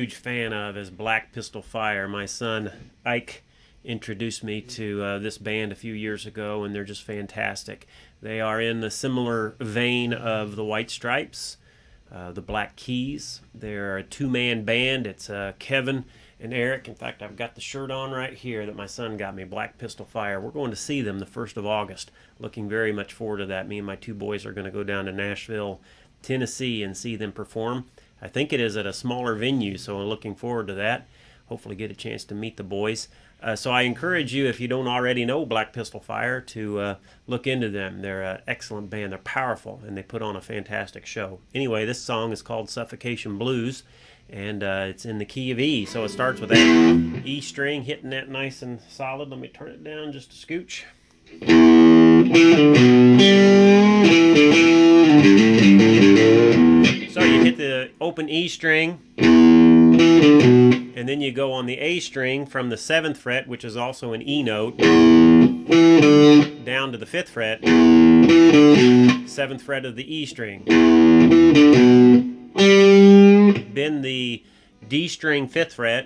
huge fan of is Black Pistol Fire. My son Ike introduced me to this band a few years ago, and they're just fantastic. They are in a similar vein of the White Stripes, the Black Keys. They're a two-man band. It's Kevin and Eric. In fact, I've got the shirt on right here that my son got me, Black Pistol Fire. We're going to see them the 1st of August. Looking very much forward to that. Me and my two boys are going to go down to Nashville, Tennessee, and see them perform. I think it is at a smaller venue, so I'm looking forward to that. Hopefully get a chance to meet the boys. So I encourage you, if you don't already know Black Pistol Fire, to look into them. They're an excellent band. They're powerful, and they put on a fantastic show. Anyway, this song is called Suffocation Blues, and it's in the key of E. So it starts with that E string, hitting that nice and solid. Let me turn it down just a scooch. So you hit the open E string, and then you go on the A string from the 7th fret, which is also an E note, down to the 5th fret, 7th fret of the E string. Bend the D string 5th fret,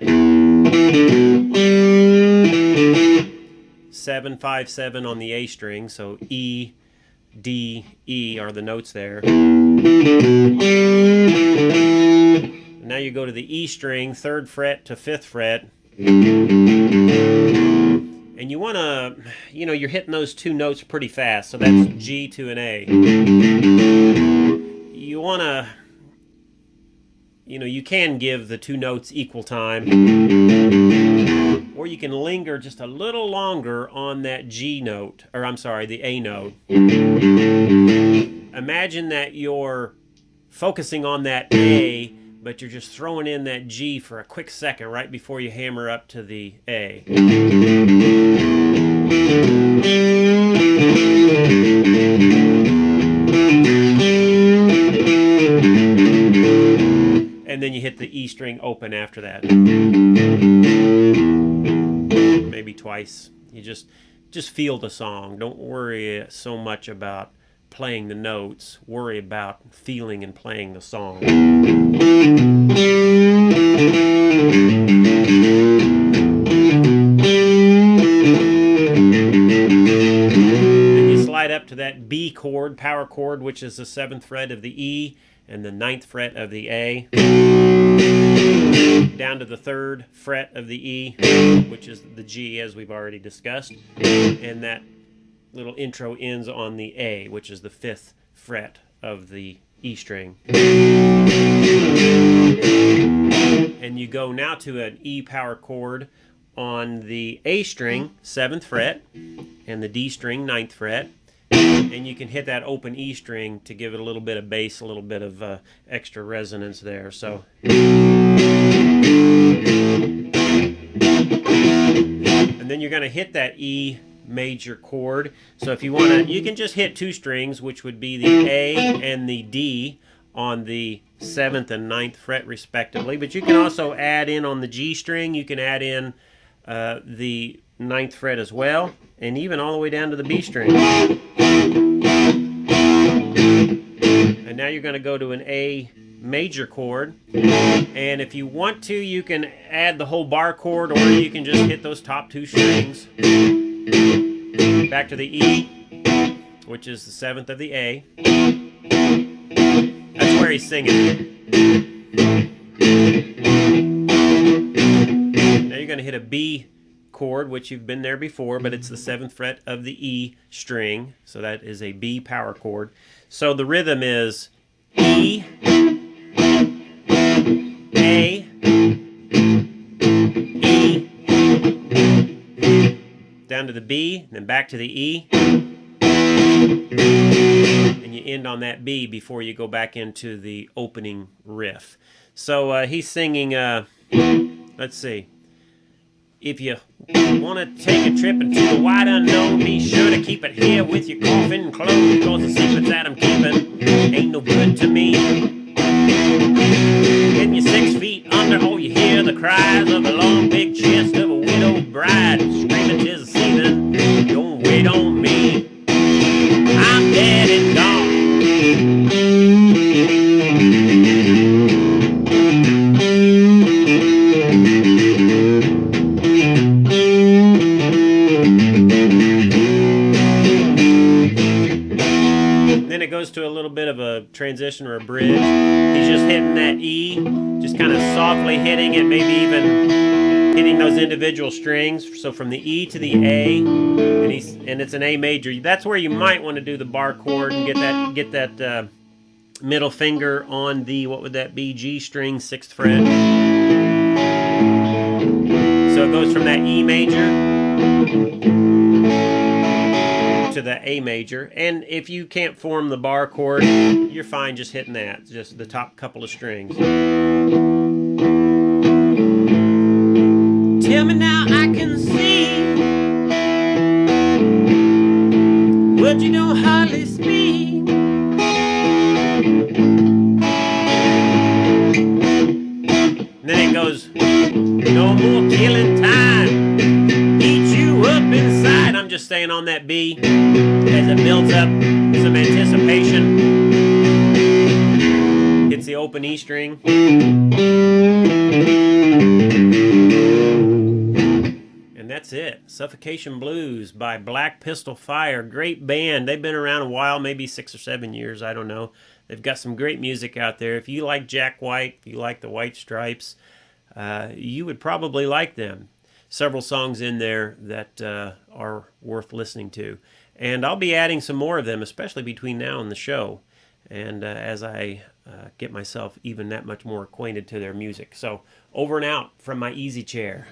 7, 5, 7 on the A string, so E, D, E are the notes there. Now you go to the E string, 3rd fret to 5th fret, and you want to, you're hitting those two notes pretty fast, so that's G to an A. You want to, you can give the two notes equal time, or you can linger just a little longer on that G note, or I'm sorry, the A note. Imagine that you're focusing on that A, but you're just throwing in that G for a quick second right before you hammer up to the A. And then you hit the E string open after that. Maybe twice. You just feel the song. Don't worry so much about playing the notes. Worry about feeling and playing the song. Then you slide up to that B chord, power chord, which is the 7th fret of the E and the 9th fret of the A, down to the 3rd fret of the E, which is the G, as we've already discussed, and that little intro ends on the A, which is the 5th fret of the E string. And you go now to an E power chord on the A string, 7th fret, and the D string, 9th fret. And you can hit that open E string to give it a little bit of bass, a little bit of extra resonance there. So, and then you're going to hit that E major chord. So if you want to, you can just hit two strings, which would be the A and the D on the 7th and 9th fret respectively. But you can also add in on the G string, you can add in the 9th fret as well, and even all the way down to the B string. And now you're going to go to an A major chord, and if you want to, you can add the whole bar chord, or you can just hit those top two strings. Back to the E, which is the 7th of the A. That's where he's singing. Now you're going to hit a B chord, which you've been there before, but it's the 7th fret of the E string, so that is a B power chord. So the rhythm is E, A, E, down to the B, then back to the E, and you end on that B before you go back into the opening riff. So he's singing, let's see, if you want to take a trip into the wide unknown, be sure to keep it here with your coffin closed, because the secrets that I'm keeping ain't no good to me. When you're 6 feet under, all you hear the cries of a long big chest of a widowed bride screaming, "'Tis a season, don't wait on me, I'm dead and gone." goes to a little bit of a transition or a bridge. He's just hitting that E, just kind of softly hitting it, maybe even hitting those individual strings. So from the E to the A, and it's an A major. That's where you might want to do the bar chord and get that middle finger on the, what would that be, G string, 6th fret. So it goes from that E major to the A major, and if you can't form the bar chord, you're fine just hitting that, just the top couple of strings. Tell me now I can see what you don't hardly speak. And then it goes, no more killing time, eat you up inside. I'm just staying on that B as it builds up some anticipation. Hits the open E string. And that's it. Suffocation Blues by Black Pistol Fire. Great band. They've been around a while, maybe 6 or 7 years, I don't know. They've got some great music out there. If you like Jack White, if you like the White Stripes, you would probably like them. Several songs in there that are worth listening to. And I'll be adding some more of them, especially between now and the show, and as I get myself even that much more acquainted to their music. So, over and out from my easy chair.